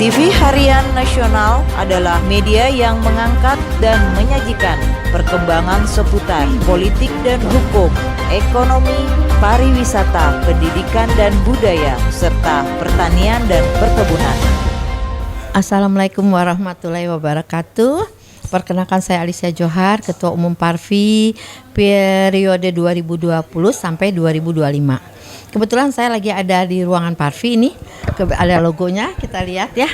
TV Harian Nasional adalah media yang mengangkat dan menyajikan perkembangan seputar politik dan hukum, ekonomi, pariwisata, pendidikan dan budaya, serta pertanian dan perkebunan. Assalamualaikum warahmatullahi wabarakatuh. Perkenalkan, saya Alicia Johar, Ketua Umum Parvi periode 2020 sampai 2025. Kebetulan saya lagi ada di ruangan Parvi ini, ada logonya, kita lihat ya.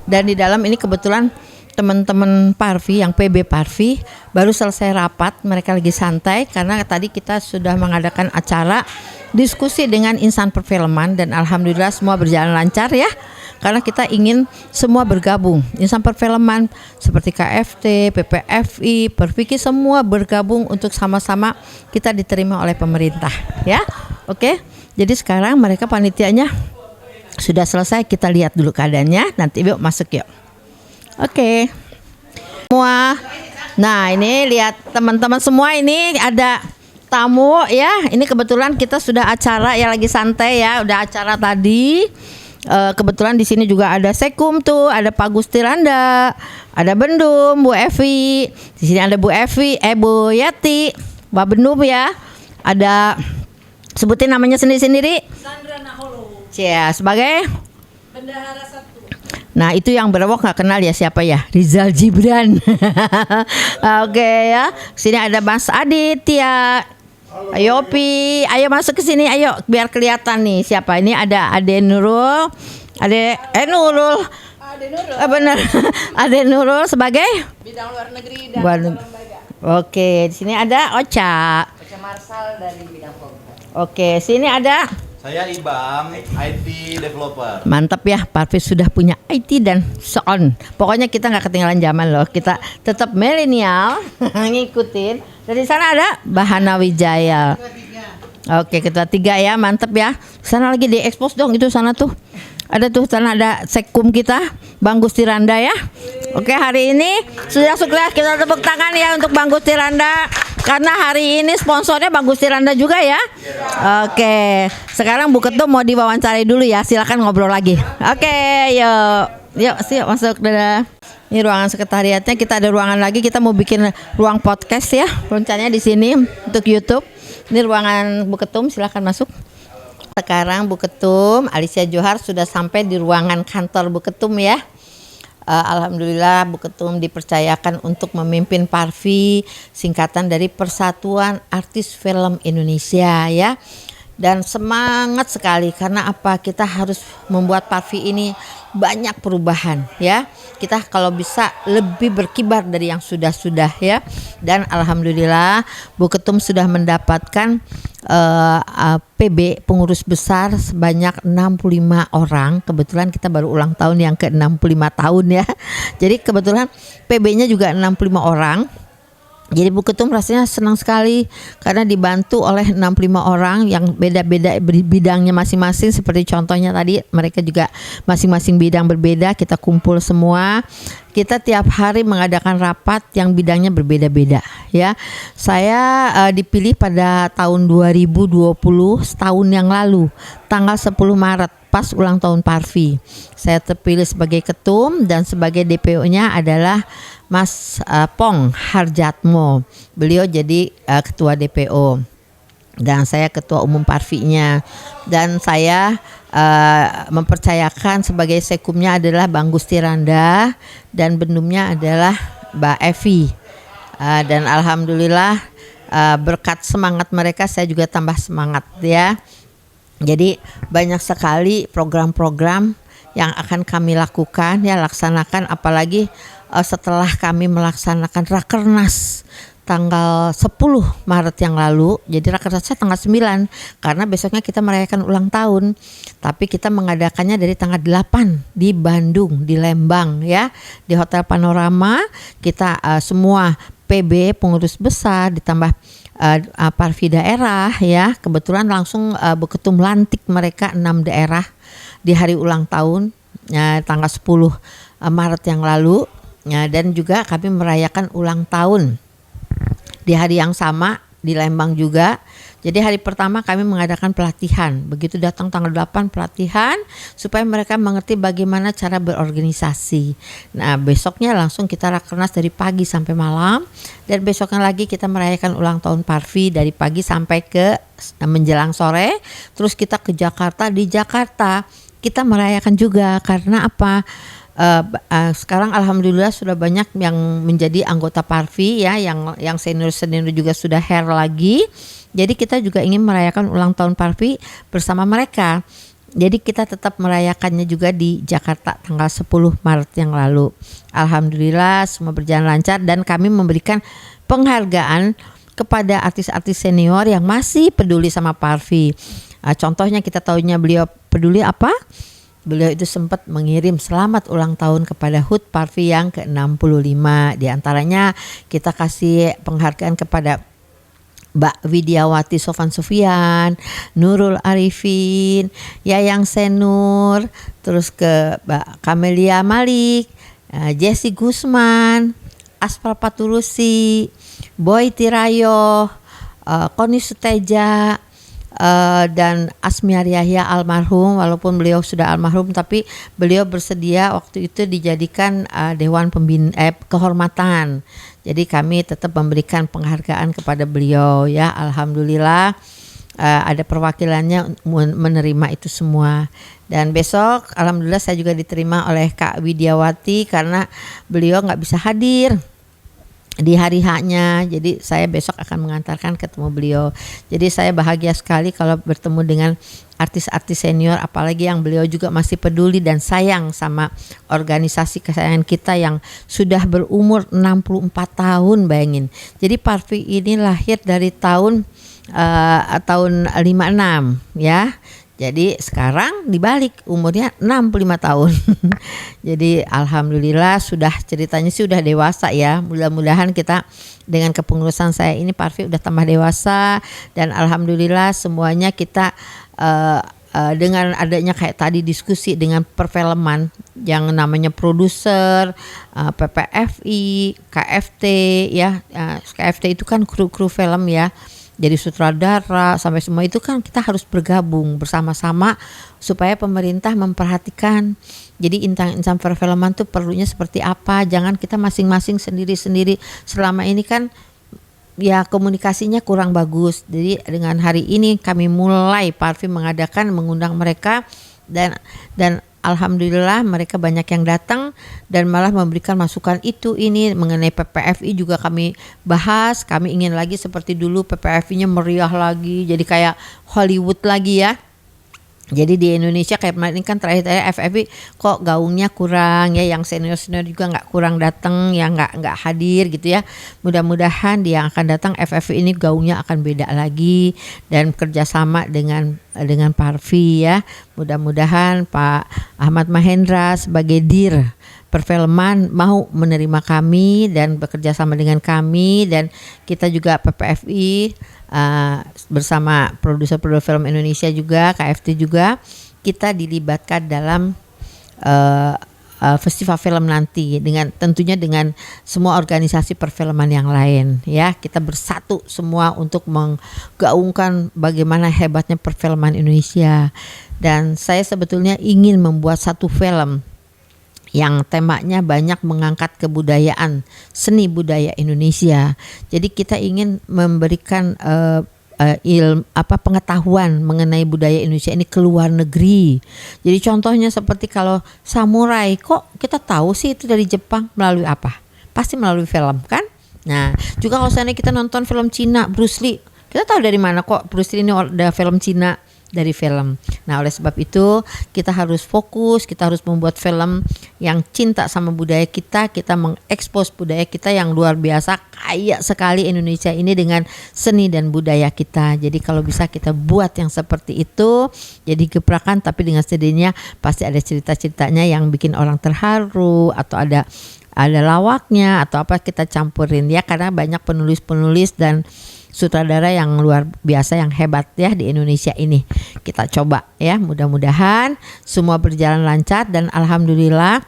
Dan di dalam ini kebetulan teman-teman Parvi yang PB Parvi baru selesai rapat, mereka lagi santai karena tadi kita sudah mengadakan acara diskusi dengan insan perfilman dan alhamdulillah semua berjalan lancar ya. Karena kita ingin semua bergabung, insan perfilman seperti KFT, PPFI, Perfiki semua bergabung untuk sama-sama kita diterima oleh pemerintah ya. Oke, jadi sekarang mereka panitianya sudah selesai, kita lihat dulu keadaannya, nanti yuk masuk yuk. Oke, semua. Nah ini lihat teman-teman semua, ini ada tamu ya. Ini kebetulan kita sudah acara ya, lagi santai ya, udah acara tadi. Kebetulan di sini juga ada Sekum tuh, ada Pak Gusti Randa, ada Bendum, Bu Evi. Di sini ada Bu Evi, Bu Yati, Mbak Bendum ya. Ada, sebutin namanya sendiri-sendiri. Sandra Naholo. Cia, sebagai Bendahara 1. Nah itu yang berwok nggak kenal ya siapa ya, Rizal Gibran. Oke ya. Sini ada Mas Adit ya. Ayo Pi, ayo masuk ke sini, ayo biar kelihatan nih siapa. Ini ada Ade Nurul, Nurul. Benar. Ade Nurul sebagai Bidang luar negeri dan lembaga. Oke, di sini ada Ocha Marsal dari bidang program. Oke, sini ada saya Ibam, IT developer. Mantap ya, Parvi sudah punya IT dan so on. Pokoknya kita nggak ketinggalan zaman loh. Kita tetap milenial, ngikutin. Dari sana ada Bahana Wijaya. Oke, ketua 3 ya, mantap ya. Sana lagi diekspos dong, itu sana tuh. Ada tuh, sana ada Sekum kita, Bang Gusti Randa ya. Oke, hari ini sudah sukses, kita tepuk tangan ya untuk Bang Gusti Randa. Karena hari ini sponsornya Bang Gusti Randa juga ya. Oke, sekarang Bu Ketum mau diwawancarai dulu ya, silakan ngobrol lagi. Oke, yuk siap masuk. Dadah. Ini ruangan sekretariatnya, kita ada ruangan lagi, kita mau bikin ruang podcast ya. Rencananya di sini untuk YouTube. Ini ruangan Bu Ketum, silakan masuk. Sekarang Bu Ketum, Alicia Johar sudah sampai di ruangan kantor Bu Ketum ya. Alhamdulillah Bu Ketum dipercayakan untuk memimpin Parvi, singkatan dari Persatuan Artis Film Indonesia ya. Dan semangat sekali karena apa, kita harus membuat Parvi ini banyak perubahan ya. Kita kalau bisa lebih berkibar dari yang sudah-sudah ya. Dan alhamdulillah Bu Ketum sudah mendapatkan PB pengurus besar sebanyak 65 orang. Kebetulan kita baru ulang tahun yang ke-65 tahun ya. Jadi kebetulan PB-nya juga 65 orang. Jadi Bu Ketum rasanya senang sekali karena dibantu oleh 65 orang yang beda-beda bidangnya masing-masing. Seperti contohnya tadi mereka juga masing-masing bidang berbeda, kita kumpul semua. Kita tiap hari mengadakan rapat yang bidangnya berbeda-beda ya. Saya dipilih pada tahun 2020, setahun yang lalu, tanggal 10 Maret pas ulang tahun Parvi. Saya terpilih sebagai ketum dan sebagai DPO-nya adalah Mas Pong Harjatmo. Beliau jadi ketua DPO dan saya ketua umum Parvi-nya. Dan saya mempercayakan sebagai sekumnya adalah Bang Gusti Randa dan bendumnya adalah Mbak Evi. Dan alhamdulillah berkat semangat mereka saya juga tambah semangat ya. Jadi banyak sekali program-program yang akan kami lakukan ya, laksanakan, apalagi setelah kami melaksanakan Rakernas tanggal 10 Maret yang lalu. Jadi Rakernasnya tanggal 9 karena besoknya kita merayakan ulang tahun. Tapi kita mengadakannya dari tanggal 8 di Bandung, di Lembang ya, di Hotel Panorama. Kita semua PB pengurus besar ditambah Parvi daerah ya. Kebetulan langsung Bu Ketum lantik mereka 6 daerah di hari ulang tahun tanggal 10 Maret yang lalu ya. Dan juga kami merayakan ulang tahun di hari yang sama di Lembang juga. Jadi hari pertama kami mengadakan pelatihan. Begitu datang tanggal 8 pelatihan supaya mereka mengerti bagaimana cara berorganisasi. Nah, besoknya langsung kita rakernas dari pagi sampai malam, dan besoknya lagi kita merayakan ulang tahun Parvi dari pagi sampai ke menjelang sore. Terus kita ke Jakarta. Di Jakarta kita merayakan juga karena apa? Sekarang alhamdulillah sudah banyak yang menjadi anggota Parvi ya, yang senior juga sudah hair lagi. Jadi kita juga ingin merayakan ulang tahun Parvi bersama mereka. Jadi kita tetap merayakannya juga di Jakarta tanggal 10 Maret yang lalu. Alhamdulillah semua berjalan lancar, dan kami memberikan penghargaan kepada artis-artis senior yang masih peduli sama Parvi. Contohnya kita tahunya beliau peduli apa? Beliau itu sempat mengirim selamat ulang tahun kepada HUT Parvi yang ke-65. Di antaranya kita kasih penghargaan kepada Mbak Widiawati Sofan Sufian, Nurul Arifin, Yayang Senur, terus ke Mbak Kamelia Malik, Jesse Gusman, Aspar Paturusi, Boy Tirayo, Koni Suteja, dan Asmiar Yahya almarhum. Walaupun beliau sudah almarhum, tapi beliau bersedia waktu itu dijadikan Dewan Kehormatan. Jadi kami tetap memberikan penghargaan kepada beliau ya. Alhamdulillah ada perwakilannya menerima itu semua. Dan besok alhamdulillah saya juga diterima oleh Kak Widiawati karena beliau nggak bisa hadir di hari H-nya. Jadi saya besok akan mengantarkan ketemu beliau. Jadi saya bahagia sekali kalau bertemu dengan artis-artis senior, apalagi yang beliau juga masih peduli dan sayang sama organisasi kesayangan kita yang sudah berumur 64 tahun, bayangin. Jadi Parvi ini lahir dari tahun 56 ya. Jadi sekarang dibalik umurnya 65 tahun. Jadi alhamdulillah ceritanya sih udah dewasa ya. Mudah-mudahan kita dengan kepengurusan saya ini Parvi udah tambah dewasa, dan alhamdulillah semuanya kita dengan adanya kayak tadi diskusi dengan perfilman yang namanya produser, PPFI, KFT ya. KFT itu kan kru film ya. Jadi sutradara sampai semua itu kan kita harus bergabung bersama-sama supaya pemerintah memperhatikan. Jadi insan perfilman tuh perlunya seperti apa, jangan kita masing-masing sendiri-sendiri. Selama ini kan ya komunikasinya kurang bagus. Jadi dengan hari ini kami mulai Parvi mengundang mereka, dan alhamdulillah mereka banyak yang datang dan malah memberikan masukan ini mengenai PPFI juga kami bahas. Kami ingin lagi seperti dulu PPFI-nya meriah lagi, jadi kayak Hollywood lagi ya. Jadi di Indonesia kayak kemarin kan terakhir FFI kok gaungnya kurang ya, yang senior juga nggak kurang datang ya, nggak hadir gitu ya. Mudah-mudahan dia akan datang FFI ini gaungnya akan beda lagi dan kerjasama dengan Parvi ya. Mudah-mudahan Pak Ahmad Mahendra sebagai Dir Perfilman mau menerima kami dan bekerja sama dengan kami, dan kita juga PPFI bersama produser-produser film Indonesia juga, KFT juga, kita dilibatkan dalam festival film nanti tentunya dengan semua organisasi perfilman yang lain ya. Kita bersatu semua untuk menggaungkan bagaimana hebatnya perfilman Indonesia, dan saya sebetulnya ingin membuat satu film yang temanya banyak mengangkat kebudayaan, seni budaya Indonesia. Jadi kita ingin memberikan pengetahuan mengenai budaya Indonesia ini ke luar negeri. Jadi contohnya seperti kalau samurai, kok kita tahu sih itu dari Jepang melalui apa? Pasti melalui film kan? Nah, juga kalau seandainya kita nonton film Cina, Bruce Lee, kita tahu dari mana kok Bruce Lee ini ada film Cina? Dari film. Nah, oleh sebab itu kita harus fokus, kita harus membuat film yang cinta sama budaya kita mengekspos budaya kita yang luar biasa, kaya sekali Indonesia ini dengan seni dan budaya kita. Jadi kalau bisa kita buat yang seperti itu, jadi gebrakan tapi dengan sedihnya pasti ada cerita-ceritanya yang bikin orang terharu, atau ada lawaknya atau apa kita campurin ya, karena banyak penulis-penulis dan sutradara yang luar biasa yang hebat ya di Indonesia ini. Kita coba ya, mudah-mudahan semua berjalan lancar, dan alhamdulillah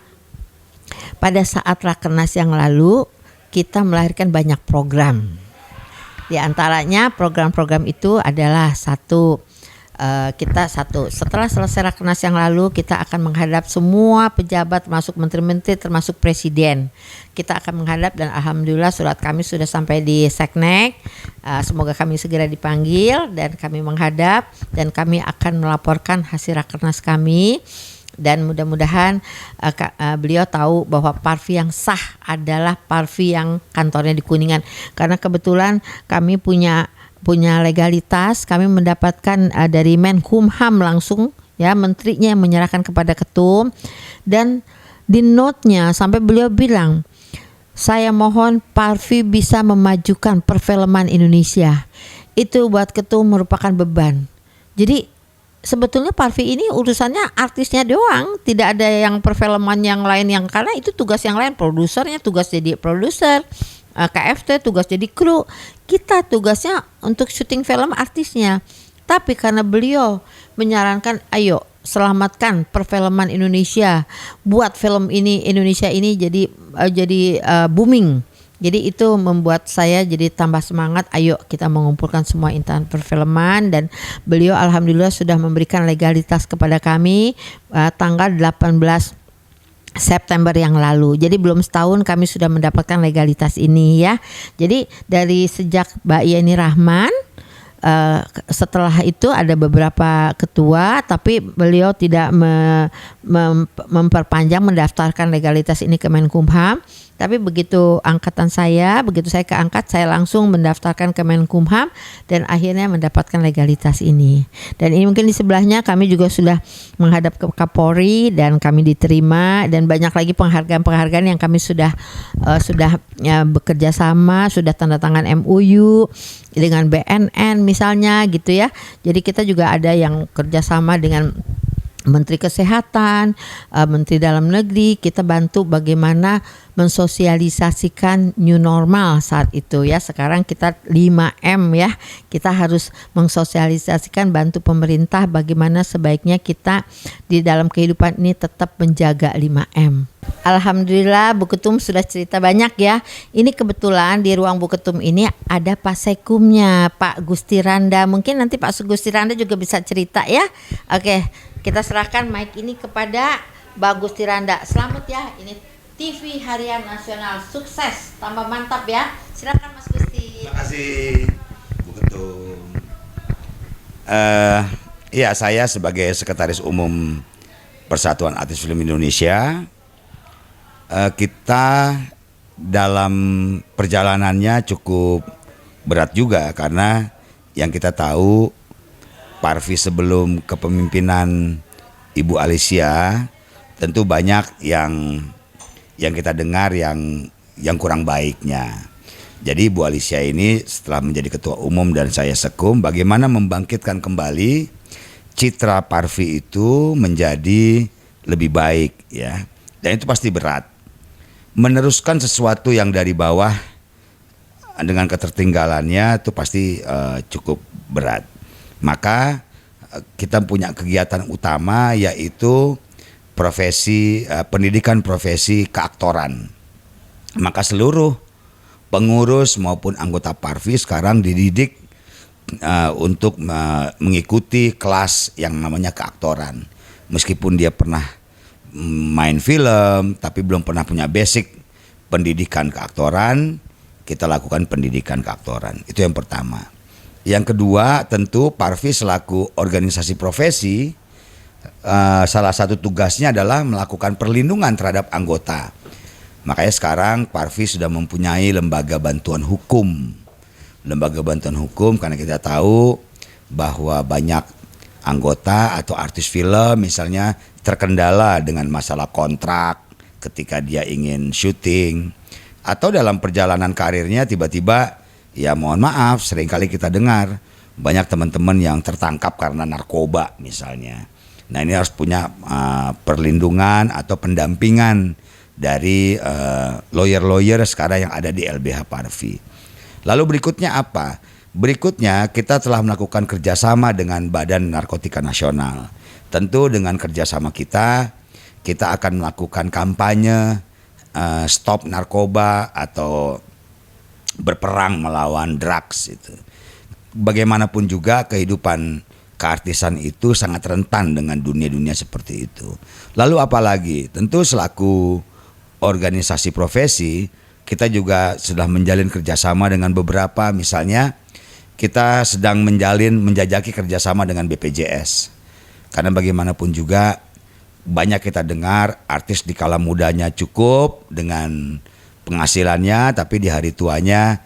pada saat Rakernas yang lalu kita melahirkan banyak program. Di antaranya program-program itu adalah setelah selesai Rakernas yang lalu kita akan menghadap semua pejabat termasuk menteri-menteri termasuk presiden. Kita akan menghadap dan alhamdulillah surat kami sudah sampai di Seknek. Semoga kami segera dipanggil dan kami menghadap dan kami akan melaporkan hasil Rakernas kami. Dan mudah-mudahan beliau tahu bahwa Parvi yang sah adalah Parvi yang kantornya di Kuningan, karena kebetulan kami punya legalitas. Kami mendapatkan dari Menkumham langsung, ya, menterinya yang menyerahkan kepada ketum, dan di note-nya sampai beliau bilang, saya mohon Parvi bisa memajukan perfilman Indonesia. Itu buat ketum merupakan beban. Jadi sebetulnya Parvi ini urusannya artisnya doang, tidak ada yang perfilman yang lain, yang karena itu tugas yang lain. Produsernya tugas jadi produser, KFT tugas jadi kru, kita tugasnya untuk syuting film artisnya. Tapi karena beliau menyarankan, ayo selamatkan perfilman Indonesia, buat film ini Indonesia ini jadi booming. Jadi itu membuat saya jadi tambah semangat, ayo kita mengumpulkan semua insan perfilman, dan beliau alhamdulillah sudah memberikan legalitas kepada kami tanggal 18 September yang lalu. Jadi belum setahun kami sudah mendapatkan legalitas ini, ya. Jadi dari sejak Mbak Yeni Rahman, setelah itu ada beberapa ketua, tapi beliau tidak memperpanjang mendaftarkan legalitas ini ke Menkumham. Tapi begitu saya keangkat, saya langsung mendaftarkan ke Menkumham dan akhirnya mendapatkan legalitas ini. Dan ini mungkin di sebelahnya kami juga sudah menghadap ke Kapolri dan kami diterima, dan banyak lagi penghargaan-penghargaan yang kami sudah bekerja sama, sudah tanda tangan MOU dengan BNN misalnya gitu ya. Jadi kita juga ada yang kerjasama dengan Menteri Kesehatan, Menteri Dalam Negeri, kita bantu bagaimana mensosialisasikan new normal saat itu, ya. Sekarang kita 5M, ya. Kita harus mensosialisasikan, bantu pemerintah bagaimana sebaiknya kita di dalam kehidupan ini tetap menjaga 5M. Alhamdulillah Bu Ketum sudah cerita banyak, ya. Ini kebetulan di ruang Bu Ketum ini ada Pak Sekumnya, Pak Gusti Randa. Mungkin nanti Pak Gusti Randa juga bisa cerita, ya. Oke, kita serahkan mic ini kepada Mbak Gusti Randa. Selamat, ya, ini TV Harian Nasional, sukses, tambah mantap, ya. Silakan Mas Gusti. Terima kasih Bu Ketum. Ya, saya sebagai Sekretaris Umum Persatuan Artis Film Indonesia, kita dalam perjalanannya cukup berat juga, karena yang kita tahu Parvi sebelum kepemimpinan Ibu Alicia tentu banyak yang kita dengar yang kurang baiknya. Jadi Bu Alicia ini setelah menjadi ketua umum dan saya sekum, bagaimana membangkitkan kembali citra Parvi itu menjadi lebih baik, ya. Dan itu pasti berat. Meneruskan sesuatu yang dari bawah dengan ketertinggalannya itu pasti cukup berat. Maka kita punya kegiatan utama, yaitu pendidikan profesi keaktoran. Maka seluruh pengurus maupun anggota Parvi sekarang dididik untuk mengikuti kelas yang namanya keaktoran. Meskipun dia pernah main film tapi belum pernah punya basic pendidikan keaktoran, kita lakukan pendidikan keaktoran. Itu yang pertama. Yang kedua, tentu Parvi selaku organisasi profesi, salah satu tugasnya adalah melakukan perlindungan terhadap anggota. Makanya sekarang Parvi sudah mempunyai lembaga bantuan hukum. Lembaga bantuan hukum karena kita tahu bahwa banyak anggota atau artis film misalnya terkendala dengan masalah kontrak ketika dia ingin syuting, atau dalam perjalanan karirnya tiba-tiba, ya mohon maaf, seringkali kita dengar banyak teman-teman yang tertangkap karena narkoba misalnya. Nah, ini harus punya perlindungan atau pendampingan dari lawyer-lawyer sekarang yang ada di LBH Parvi. Lalu berikutnya apa? Berikutnya kita telah melakukan kerjasama dengan Badan Narkotika Nasional. Tentu dengan kerjasama kita akan melakukan kampanye stop narkoba atau berperang melawan drugs itu. Bagaimanapun juga kehidupan keartisan itu sangat rentan dengan dunia-dunia seperti itu. Lalu apalagi, tentu selaku organisasi profesi, kita juga sudah menjalin kerjasama dengan beberapa, misalnya kita sedang menjajaki kerjasama dengan BPJS. Karena bagaimanapun juga banyak kita dengar artis di kala mudanya cukup dengan penghasilannya, tapi di hari tuanya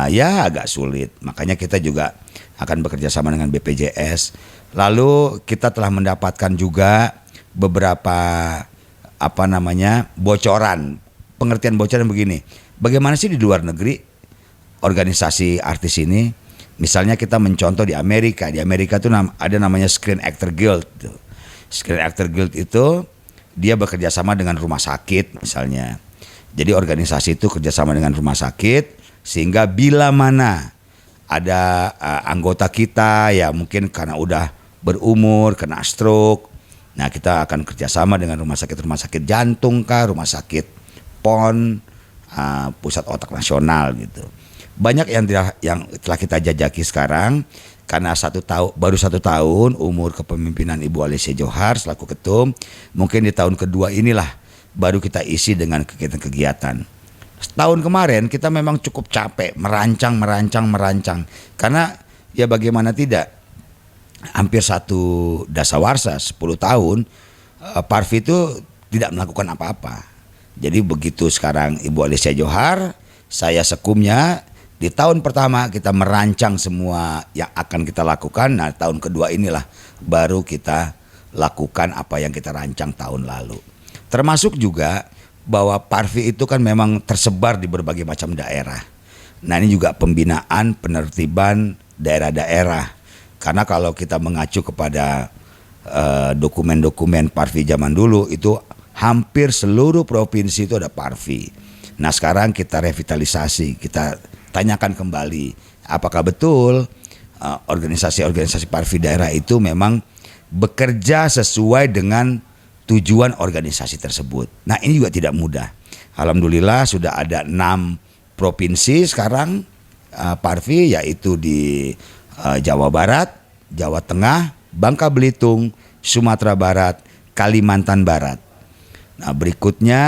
ya agak sulit. Makanya kita juga akan bekerja sama dengan BPJS. Lalu kita telah mendapatkan juga beberapa bocoran. Pengertian bocoran begini. Bagaimana sih di luar negeri organisasi artis ini? Misalnya kita mencontoh di Amerika. Di Amerika tuh ada namanya Screen Actor Guild. Screen Actor Guild itu dia bekerja sama dengan rumah sakit misalnya. Jadi organisasi itu kerjasama dengan rumah sakit, sehingga bila mana ada anggota kita ya mungkin karena udah berumur kena stroke, nah kita akan kerjasama dengan rumah sakit jantung kah, rumah sakit PON, pusat otak nasional gitu. Banyak yang telah kita jajaki sekarang karena baru satu tahun umur kepemimpinan Ibu Alicia Johar selaku ketum. Mungkin di tahun kedua inilah baru kita isi dengan kegiatan-kegiatan. Setahun kemarin kita memang cukup capek merancang karena ya bagaimana tidak, hampir satu dasawarsa 10 tahun Parvi itu tidak melakukan apa-apa. Jadi begitu sekarang Ibu Alicia Johar, saya sekumnya, di tahun pertama kita merancang semua yang akan kita lakukan. Nah tahun kedua inilah baru kita lakukan apa yang kita rancang tahun lalu. Termasuk juga bahwa Parvi itu kan memang tersebar di berbagai macam daerah. Nah ini juga pembinaan penertiban daerah-daerah. Karena kalau kita mengacu kepada dokumen-dokumen Parvi zaman dulu itu hampir seluruh provinsi itu ada Parvi. Nah sekarang kita revitalisasi, kita tanyakan kembali apakah betul organisasi-organisasi Parvi daerah itu memang bekerja sesuai dengan tujuan organisasi tersebut. Nah ini juga tidak mudah. Alhamdulillah sudah ada 6 provinsi sekarang Parvi, yaitu di Jawa Barat, Jawa Tengah, Bangka Belitung, Sumatera Barat, Kalimantan Barat. Nah berikutnya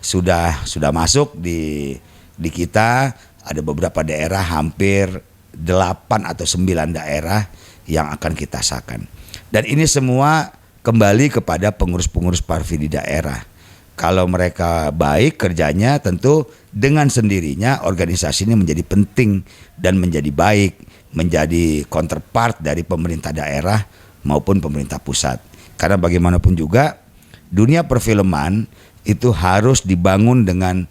sudah masuk di kita ada beberapa daerah, hampir 8 atau 9 daerah yang akan kita sahkan. Dan ini semua kembali kepada pengurus-pengurus Parvi di daerah. Kalau mereka baik kerjanya, tentu dengan sendirinya organisasi ini menjadi penting dan menjadi baik, menjadi counterpart dari pemerintah daerah maupun pemerintah pusat. Karena bagaimanapun juga dunia perfilman itu harus dibangun dengan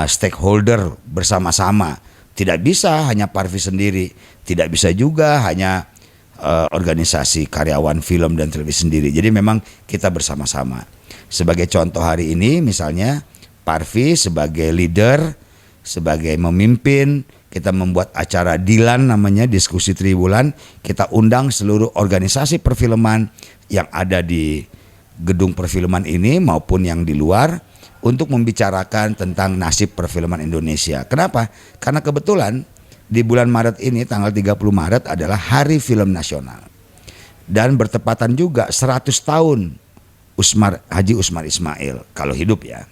stakeholder bersama-sama. Tidak bisa hanya Parvi sendiri, tidak bisa juga hanya organisasi karyawan film dan televisi sendiri. Jadi memang kita bersama-sama. Sebagai contoh hari ini misalnya Parvi sebagai leader, sebagai memimpin, kita membuat acara Dilan namanya, diskusi triwulan. Kita undang seluruh organisasi perfilman yang ada di gedung perfilman ini maupun yang di luar untuk membicarakan tentang nasib perfilman Indonesia. Kenapa? Karena kebetulan di bulan Maret ini, tanggal 30 Maret adalah Hari Film Nasional. Dan bertepatan juga 100 tahun Haji Usmar Ismail kalau hidup ya.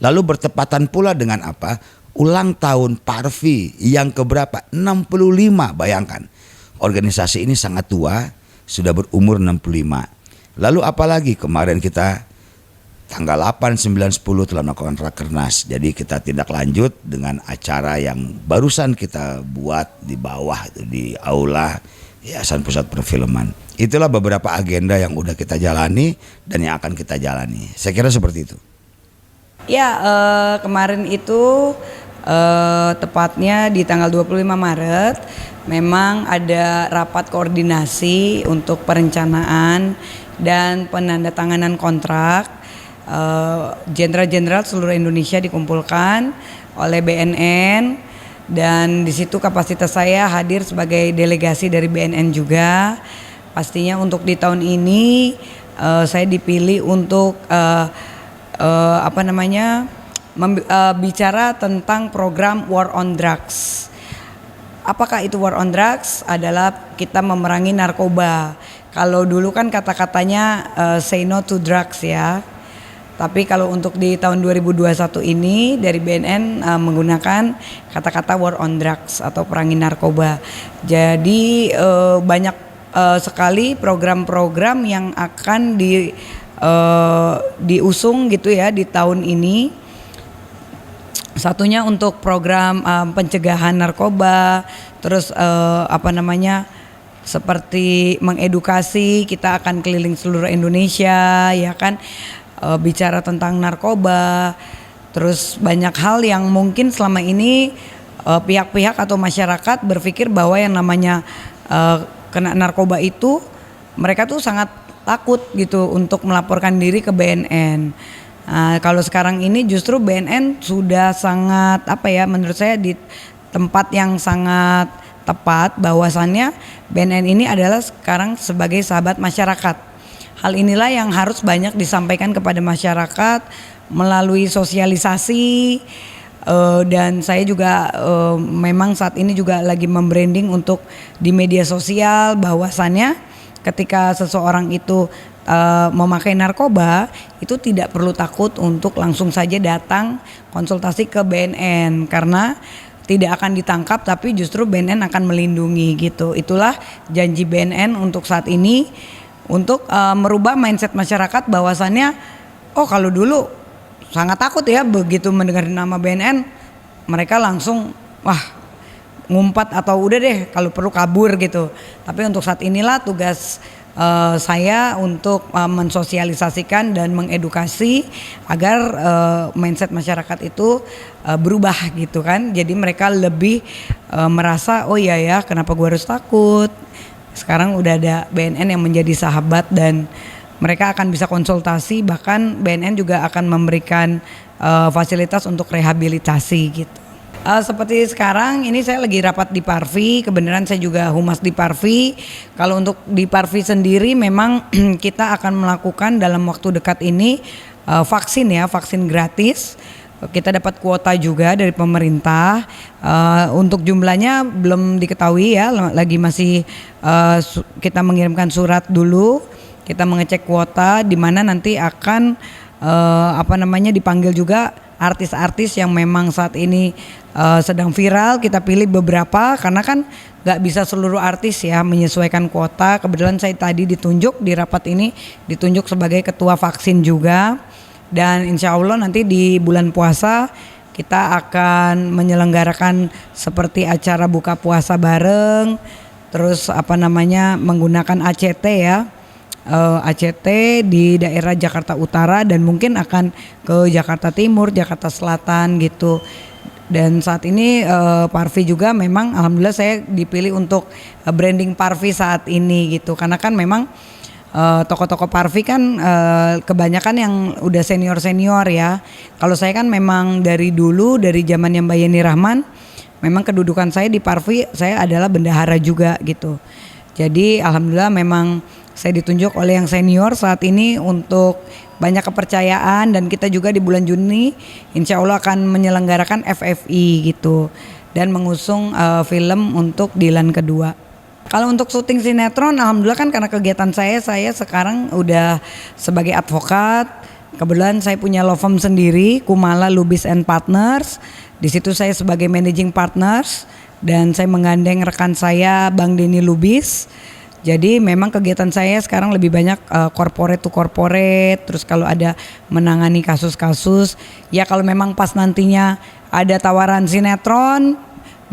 Lalu bertepatan pula dengan apa? Ulang tahun Parvi yang keberapa? 65, bayangkan. Organisasi ini sangat tua, sudah berumur 65. Lalu apalagi kemarin kita tanggal 8, 9, 10 telah melakukan rakernas. Jadi kita tindak lanjut dengan acara yang barusan kita buat di bawah itu, di aula Yayasan Pusat Perfilman. Itulah beberapa agenda yang udah kita jalani dan yang akan kita jalani. Saya kira seperti itu. Ya, kemarin itu tepatnya di tanggal 25 Maret memang ada rapat koordinasi untuk perencanaan dan penandatanganan kontrak. Jenderal-jenderal seluruh Indonesia dikumpulkan oleh BNN, dan di situ kapasitas saya hadir sebagai delegasi dari BNN juga. Pastinya untuk di tahun ini saya dipilih untuk bicara tentang program War on Drugs. Apakah itu War on Drugs? Adalah kita memerangi narkoba. Kalau dulu kan kata-katanya say no to drugs ya. Tapi kalau untuk di tahun 2021 ini dari BNN menggunakan kata-kata war on drugs atau perangi narkoba. Jadi banyak sekali program-program yang akan diusung gitu ya di tahun ini. Satunya untuk program pencegahan narkoba, terus seperti mengedukasi, kita akan keliling seluruh Indonesia ya kan, bicara tentang narkoba. Terus banyak hal yang mungkin selama ini pihak-pihak atau masyarakat berpikir bahwa yang namanya kena narkoba itu mereka tuh sangat takut gitu untuk melaporkan diri ke BNN. Kalau sekarang ini justru BNN sudah sangat menurut saya di tempat yang sangat tepat, bahwasannya BNN ini adalah sekarang sebagai sahabat masyarakat. Hal inilah yang harus banyak disampaikan kepada masyarakat melalui sosialisasi, dan saya juga memang saat ini juga lagi membranding untuk di media sosial bahwasannya ketika seseorang itu memakai narkoba itu tidak perlu takut untuk langsung saja datang konsultasi ke BNN karena tidak akan ditangkap, tapi justru BNN akan melindungi gitu. Itulah janji BNN untuk saat ini untuk merubah mindset masyarakat bahwasannya kalau dulu sangat takut ya begitu mendengar nama BNN mereka langsung ngumpat atau udah deh kalau perlu kabur gitu. Tapi untuk saat inilah tugas saya untuk mensosialisasikan dan mengedukasi agar mindset masyarakat itu berubah gitu kan. Jadi mereka lebih merasa oh iya ya kenapa gue harus takut. Sekarang udah ada BNN yang menjadi sahabat dan mereka akan bisa konsultasi, bahkan BNN juga akan memberikan fasilitas untuk rehabilitasi gitu. Seperti sekarang ini saya lagi rapat di Parvi, kebenaran saya juga humas di Parvi. Kalau untuk di Parvi sendiri memang kita akan melakukan dalam waktu dekat ini vaksin gratis. Kita dapat kuota juga dari pemerintah. Untuk jumlahnya belum diketahui ya, lagi masih kita mengirimkan surat dulu. Kita mengecek kuota di mana nanti akan dipanggil juga artis-artis yang memang saat ini sedang viral. Kita pilih beberapa karena kan nggak bisa seluruh artis ya menyesuaikan kuota. Kebetulan saya tadi ditunjuk di rapat ini ditunjuk sebagai ketua vaksin juga, dan insya Allah nanti di bulan puasa kita akan menyelenggarakan seperti acara buka puasa bareng, terus menggunakan ACT ya. ACT di daerah Jakarta Utara dan mungkin akan ke Jakarta Timur, Jakarta Selatan gitu. Dan saat ini Parvi juga memang alhamdulillah saya dipilih untuk branding Parvi saat ini gitu. Karena kan memang tokoh-tokoh Parvi kan kebanyakan yang udah senior-senior ya. Kalau saya kan memang dari dulu, dari zamannya Mbak Yeni Rahman, memang kedudukan saya di Parvi saya adalah bendahara juga gitu. Jadi alhamdulillah memang saya ditunjuk oleh yang senior saat ini untuk banyak kepercayaan, dan kita juga di bulan Juni insya Allah akan menyelenggarakan FFI gitu dan mengusung film untuk Dilan kedua. Kalau untuk syuting sinetron alhamdulillah kan karena kegiatan saya sekarang udah sebagai advokat. Kebetulan saya punya law firm sendiri, Kumala Lubis and Partners. Di situ saya sebagai managing partners dan saya menggandeng rekan saya Bang Denny Lubis. Jadi memang kegiatan saya sekarang lebih banyak corporate to corporate. Terus kalau ada menangani kasus-kasus, ya kalau memang pas nantinya ada tawaran sinetron,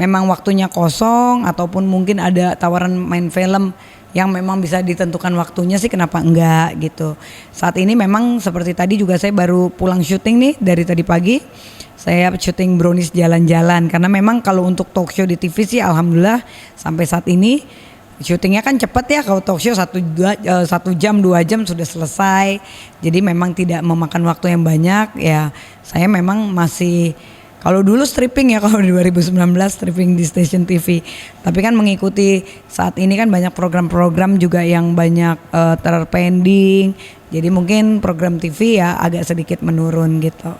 memang waktunya kosong, ataupun mungkin ada tawaran main film yang memang bisa ditentukan waktunya sih, kenapa enggak gitu. Saat ini memang seperti tadi juga saya baru pulang syuting nih dari tadi pagi. Saya syuting Brownies Jalan-Jalan karena memang kalau untuk talk show di TV sih alhamdulillah sampai saat ini syutingnya kan cepat ya. Kalau talk show 1 jam 2 jam sudah selesai. Jadi memang tidak memakan waktu yang banyak ya. Saya memang masih, kalau dulu stripping ya, kalau 2019 stripping di stasiun TV. Tapi kan mengikuti saat ini kan banyak program-program juga yang banyak terpending. Jadi mungkin program TV ya agak sedikit menurun gitu.